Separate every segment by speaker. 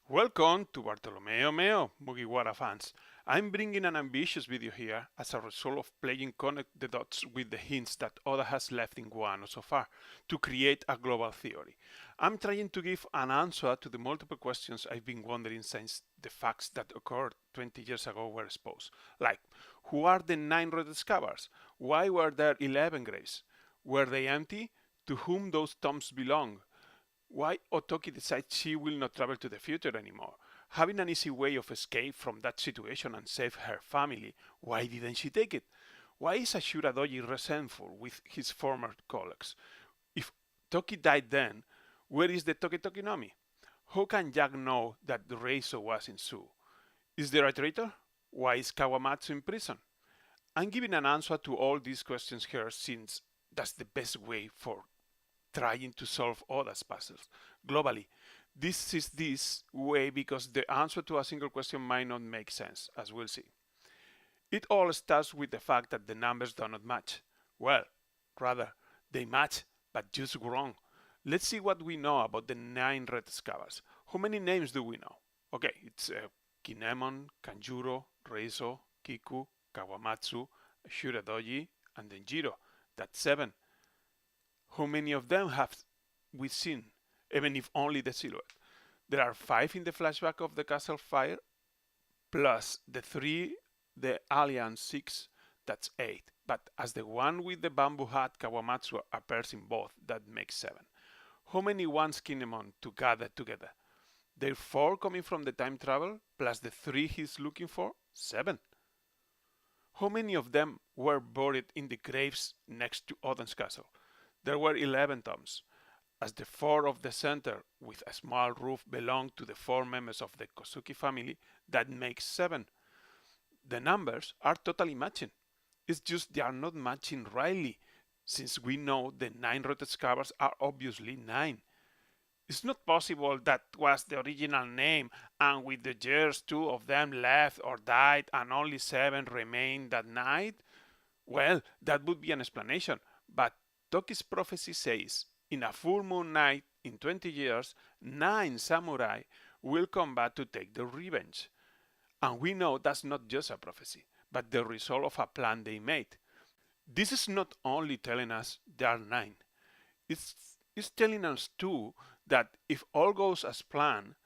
Speaker 1: Welcome to Bartolomeo Meo, Mugiwara fans. I'm bringing an ambitious video here as a result of playing Connect the Dots with the hints that Oda has left in Wano so far to create a global theory. I'm trying to give an answer to the multiple questions I've been wondering since the facts that occurred 20 years ago were exposed. Like, who are the 9 red scabbards? Why were there 11 graves? Were they empty? To whom those tombs belong? Why Otoki decides she will not travel to the future anymore? Having an easy way of escape from that situation and save her family, why didn't she take it? Why is Ashura Doji resentful with his former colleagues? If Toki died then, where is the Toki Toki Nomi? How can Jack know that the Reizo was in Sue? Is there a traitor? Why is Kawamatsu in prison? I'm giving an answer to all these questions here since that's the best way for trying to solve Oda's puzzles. Globally, this is this way because the answer to a single question might not make sense, as we'll see. It all starts with the fact that the numbers do not match. Well, rather, they match, but just wrong. Let's see what we know about the 9 red scabbards. How many names do we know? Okay, it's Kinemon, Kanjuro, Reizo, Kiku, Kawamatsu, Shuradoji, and Denjiro. That's 7. How many of them have we seen, even if only the silhouette? There are 5 in the flashback of the castle fire, plus the 3, the alien 6, that's 8. But as the one with the bamboo hat Kawamatsu appears in both, that makes 7. How many wants Kinemon to gather together? There are 4 coming from the time travel, plus the 3 he's looking for, 7. How many of them were buried in the graves next to Oden's castle? There were 11 tombs. As the 4 of the center with a small roof belong to the 4 members of the Kosuki family, that makes 7. The numbers are totally matching. It's just they are not matching rightly, since we know the 9 red scabbards are obviously 9. It's not possible that was the original name, and with the years 2 of them left or died and only 7 remained that night? Well, that would be an explanation, but Toki's prophecy says, in a full moon night in 20 years, 9 samurai will come back to take their revenge. And we know that's not just a prophecy, but the result of a plan they made. This is not only telling us there are 9, it's telling us too that if all goes as planned,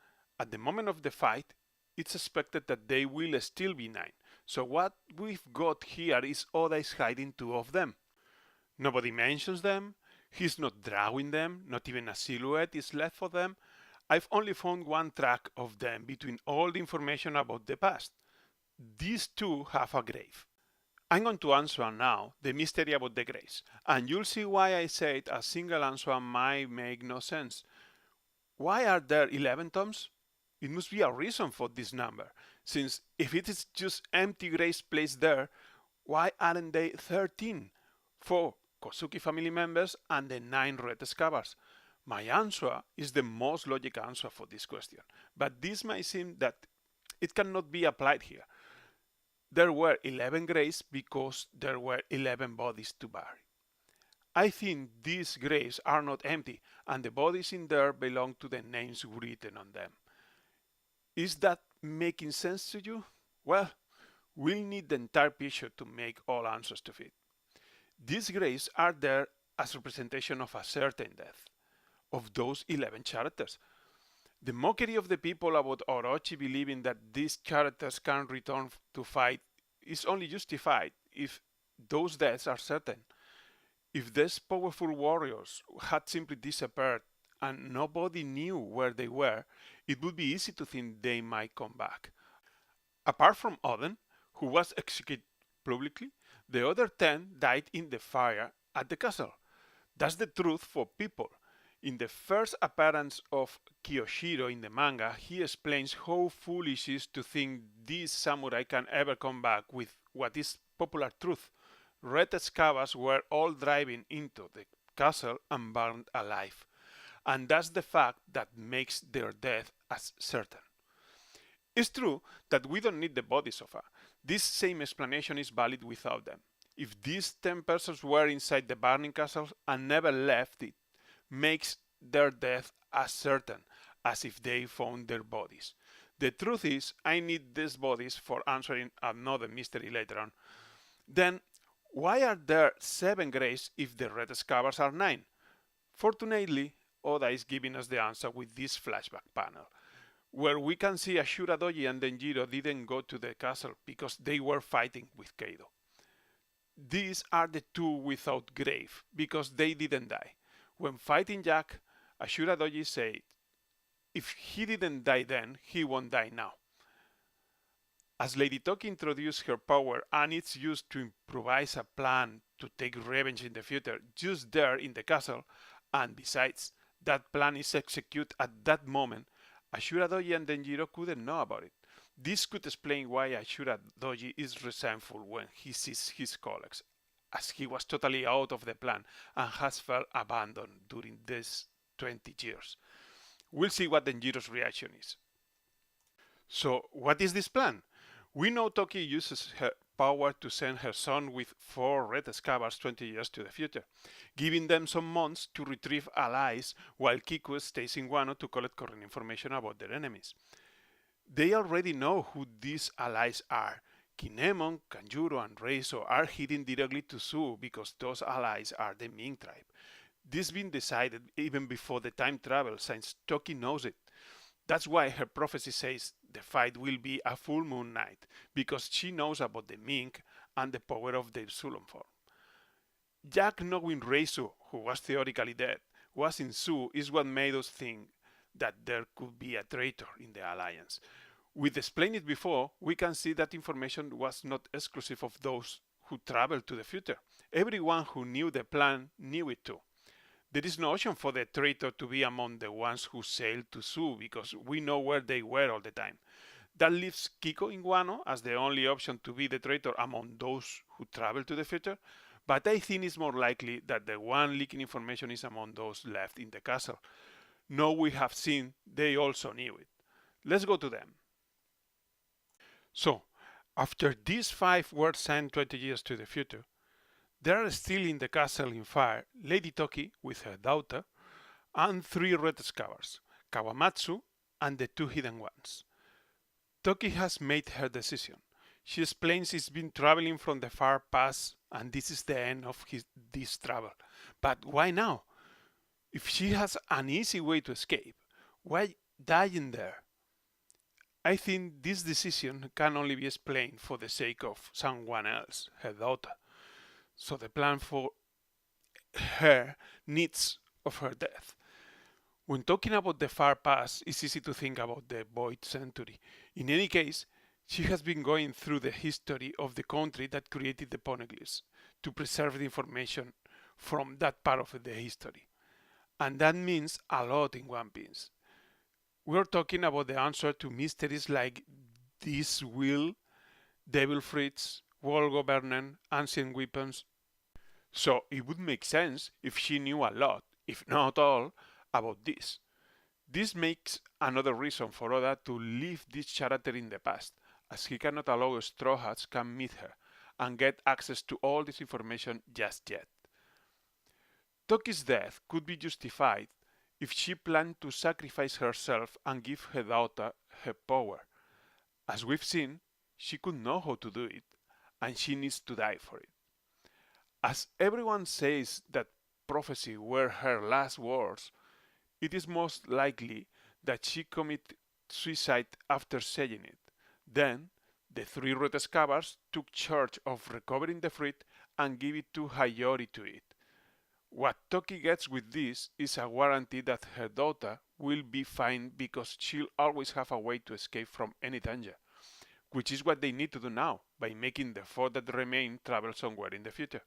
Speaker 1: at the moment of the fight, it's expected that they will still be 9. So what we've got here is Oda is hiding 2 of them. Nobody mentions them, he's not drawing them, not even a silhouette is left for them. I've only found 1 track of them between all the information about the past. These 2 have a grave. I'm going to answer now the mystery about the graves, and you'll see why I said a single answer might make no sense. Why are there 11 tombs? It must be a reason for this number, since if it is just empty graves placed there, why aren't they 13? 4 Kosuki family members and the 9 red scabbards. My answer is the most logical answer for this question, but this might seem that it cannot be applied here. There were 11 graves because there were 11 bodies to bury. I think these graves are not empty and the bodies in there belong to the names written on them. Is that making sense to you? Well, we'll need the entire picture to make all answers to fit. These graves are there as representation of a certain death, of those 11 characters. The mockery of the people about Orochi believing that these characters can return to fight is only justified if those deaths are certain. If these powerful warriors had simply disappeared and nobody knew where they were, it would be easy to think they might come back. Apart from Oden, who was executed publicly, the other 10 died in the fire at the castle. That's the truth for people. In the first appearance of Kiyoshiro in the manga, he explains how foolish it is to think these samurai can ever come back with what is popular truth. Red scabbards were all driving into the castle and burned alive. And that's the fact that makes their death as certain. It's true that we don't need the bodies so far. This same explanation is valid without them. If these 10 persons were inside the burning castle and never left it, makes their death as certain as if they found their bodies. The truth is, I need these bodies for answering another mystery later on. Then, why are there 7 graves if the red scabbards are 9? Fortunately, Oda is giving us the answer with this flashback panel, where we can see Ashura Doji and Denjiro didn't go to the castle because they were fighting with Kaido. These are the two without grave because they didn't die. When fighting Jack, Ashura Doji said, if he didn't die then, he won't die now. As Lady Toki introduced her power and it's used to improvise a plan to take revenge in the future just there in the castle, and besides, that plan is executed at that moment, Ashura Doji and Denjiro couldn't know about it. This could explain why Ashura Doji is resentful when he sees his colleagues, as he was totally out of the plan and has felt abandoned during these 20 years. We'll see what Denjiro's reaction is. So, what is this plan? We know Toki uses her power to send her son with 4 red scabbards 20 years to the future, giving them some months to retrieve allies while Kiku stays in Wano to collect current information about their enemies. They already know who these allies are. Kinemon, Kanjuro, and Reizo are heading directly to Sue because those allies are the Ming tribe. This been decided even before the time travel since Toki knows it. That's why her prophecy says the fight will be a full moon night, because she knows about the Mink and the power of their Sulon form. Jack knowing Reisu, who was theoretically dead, was in Su is what made us think that there could be a traitor in the alliance. We've explained it before, we can see that information was not exclusive of those who traveled to the future. Everyone who knew the plan knew it too. There is no option for the traitor to be among the ones who sailed to Sue because we know where they were all the time. That leaves Kiko in Wano as the only option to be the traitor among those who travel to the future, but I think it's more likely that the one leaking information is among those left in the castle. Now we have seen they also knew it. Let's go to them. So, after these 5 were sent 20 years to the future, there are still in the castle in fire Lady Toki with her daughter and 3 red scabbards, Kawamatsu and the 2 hidden ones. Toki has made her decision. She explains she's been traveling from the far past and this is the end of this travel. But why now? If she has an easy way to escape, why dying there? I think this decision can only be explained for the sake of someone else, her daughter. So the plan for her needs of her death. When talking about the far past, it's easy to think about the Void Century. In any case, she has been going through the history of the country that created the poneglyphs to preserve the information from that part of the history. And that means a lot in One Piece. We're talking about the answer to mysteries like this will, devil fruits, world governance, ancient weapons. So it would make sense if she knew a lot, if not all, about this. This makes another reason for Oda to leave this character in the past, as he cannot allow Straw Hats can meet her and get access to all this information just yet. Toki's death could be justified if she planned to sacrifice herself and give her daughter her power. As we've seen, she could know how to do it, and she needs to die for it. As everyone says that prophecy were her last words, it is most likely that she committed suicide after saying it. Then, the 3 red scabbards took charge of recovering the fruit and gave it to Hayori to eat. What Toki gets with this is a guarantee that her daughter will be fine because she'll always have a way to escape from any danger, which is what they need to do now by making the 4 that remain travel somewhere in the future.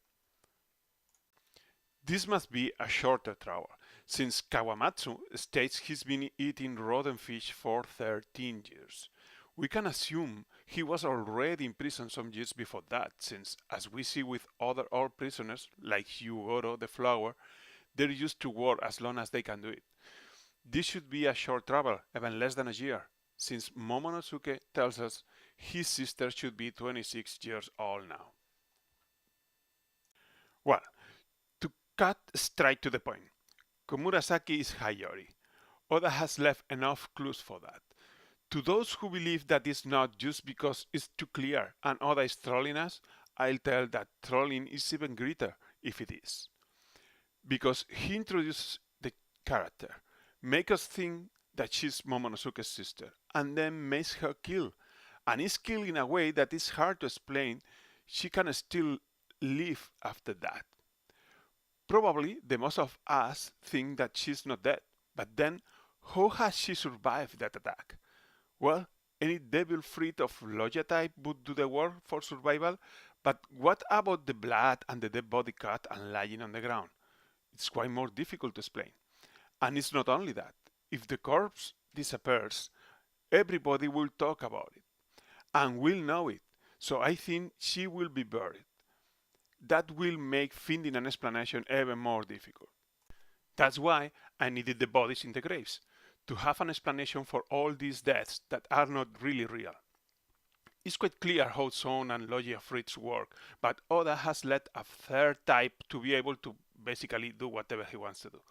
Speaker 1: This must be a shorter travel, since Kawamatsu states he's been eating rotten fish for 13 years. We can assume he was already in prison some years before that, since, as we see with other old prisoners, like Hyugoro the Flower, they're used to work as long as they can do it. This should be a short travel, even less than a year, since Momonosuke tells us his sister should be 26 years old now. Well, to cut straight to the point, Komurasaki is Hayori. Oda has left enough clues for that. To those who believe that it's not just because it's too clear and Oda is trolling us, I'll tell that trolling is even greater if it is. Because he introduces the character, make us think that she's Momonosuke's sister, and then makes her kill. And is killed in a way that is hard to explain. She can still live after that. Probably the most of us think that she's not dead, but then how has she survived that attack? Well, any devil fruit of Logia type would do the work for survival, but what about the blood and the dead body cut and lying on the ground? It's quite more difficult to explain. And it's not only that. If the corpse disappears, everybody will talk about it and will know it. So I think she will be buried. That will make finding an explanation even more difficult. That's why I needed the bodies in the graves, to have an explanation for all these deaths that are not really real. It's quite clear how Zone and Logia fruits work, but Oda has let a third type to be able to basically do whatever he wants to do.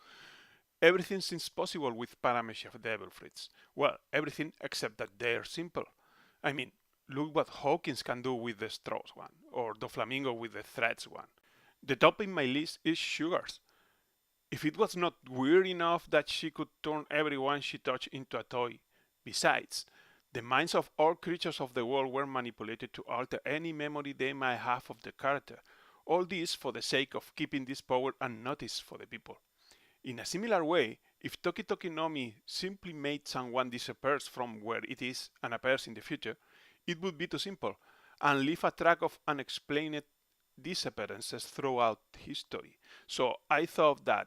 Speaker 1: Everything seems possible with Paramecia devil fruits. Well, everything except that they're simple. I mean, look what Hawkins can do with the straws one, or Doflamingo with the threads one. The top in my list is Sugars. If it was not weird enough that she could turn everyone she touched into a toy. Besides, the minds of all creatures of the world were manipulated to alter any memory they might have of the character. All this for the sake of keeping this power unnoticed for the people. In a similar way, if Toki Toki no Mi simply made someone disappear from where it is and appears in the future, it would be too simple and leave a track of unexplained disappearances throughout history. So I thought that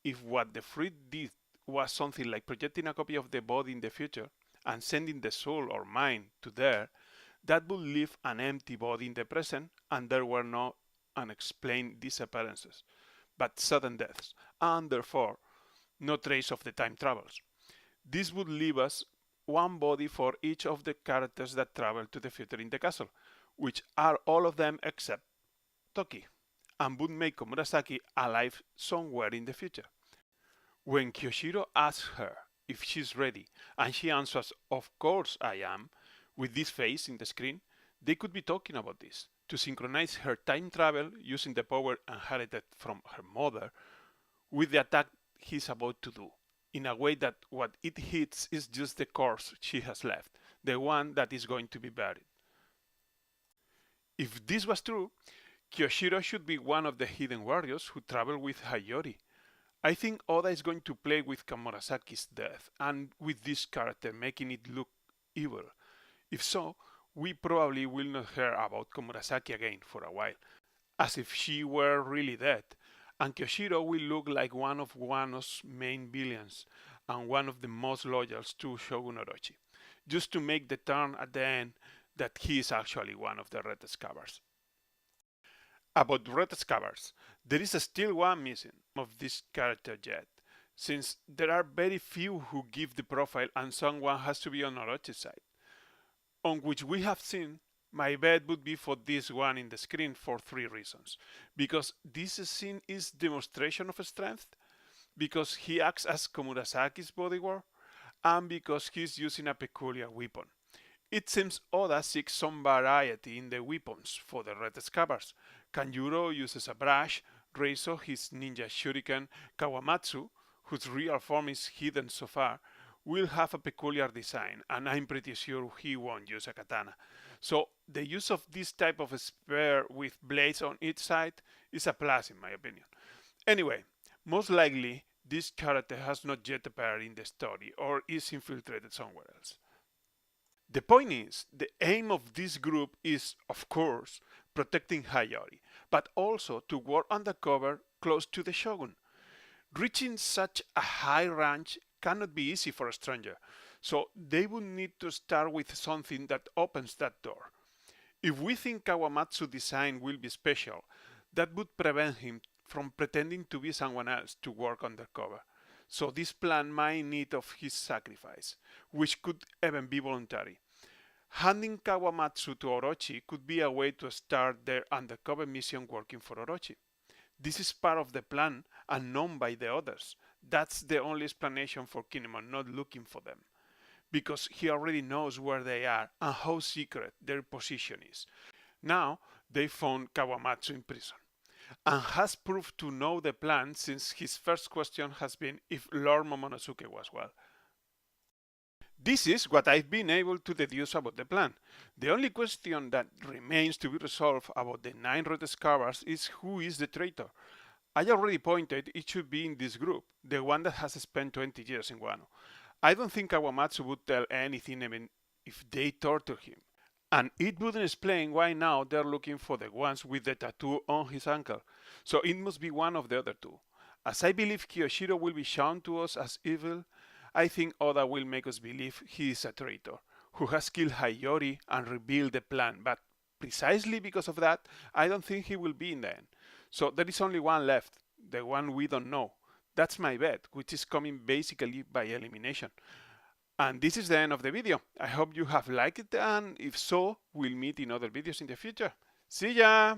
Speaker 1: if what the fruit did was something like projecting a copy of the body in the future and sending the soul or mind to there, that would leave an empty body in the present and there were no unexplained disappearances, but sudden deaths, and therefore no trace of the time travels. This would leave us one body for each of the characters that travel to the future in the castle, which are all of them except Toki, and would make Komurasaki alive somewhere in the future. When Kyoshiro asks her if she's ready, and she answers, "Of course I am," with this face in the screen, they could be talking about this, to synchronize her time travel using the power inherited from her mother with the attack he's about to do, in a way that what it hits is just the corpse she has left, the one that is going to be buried. If this was true, Kyoshiro should be one of the hidden warriors who travel with Hayori. I think Oda is going to play with Komurasaki's death and with this character, making it look evil. If so, we probably will not hear about Komurasaki again for a while, as if she were really dead, and Kyoshiro will look like one of Wano's main villains and one of the most loyal to Shogun Orochi, just to make the turn at the end that he is actually one of the Red Scabbards. About Red Scabbards, there is still one missing of this character yet, since there are very few who give the profile and someone has to be on Orochi's side, on which we have seen. My bet would be for this one in the screen for three reasons. Because this scene is demonstration of strength, because he acts as Komurasaki's bodyguard, and because he's using a peculiar weapon. It seems Oda seeks some variety in the weapons for the Red Scabbards. Kanjuro uses a brush, Reizo his ninja shuriken, Kawamatsu, whose real form is hidden so far, will have a peculiar design, and I'm pretty sure he won't use a katana. So the use of this type of spear with blades on each side is a plus in my opinion. Anyway, most likely this character has not yet appeared in the story or is infiltrated somewhere else. The point is, the aim of this group is, of course, protecting Hayori, but also to work undercover close to the Shogun. Reaching such a high rank cannot be easy for a stranger, so they will need to start with something that opens that door. If we think Kawamatsu's design will be special, that would prevent him from pretending to be someone else to work undercover. So this plan might need of his sacrifice, which could even be voluntary. Handing Kawamatsu to Orochi could be a way to start their undercover mission working for Orochi. This is part of the plan and known by the others. That's the only explanation for Kinemon not looking for them, because he already knows where they are and how secret their position is. Now they found Kawamatsu in prison, and has proved to know the plan since his first question has been if Lord Momonosuke was well. This is what I've been able to deduce about the plan. The only question that remains to be resolved about the 9 red scabbards is who is the traitor. I already pointed it should be in this group, the one that has spent 20 years in Wano. I don't think Kawamatsu would tell anything even if they torture him. And it wouldn't explain why now they're looking for the ones with the tattoo on his ankle. So it must be one of the other two. As I believe Kiyoshiro will be shown to us as evil, I think Oda will make us believe he is a traitor, who has killed Hayori and revealed the plan, but precisely because of that, I don't think he will be in the end. So there is only one left, the one we don't know. That's my bet, which is coming basically by elimination. And this is the end of the video. I hope you have liked it, and if so, we'll meet in other videos in the future. See ya!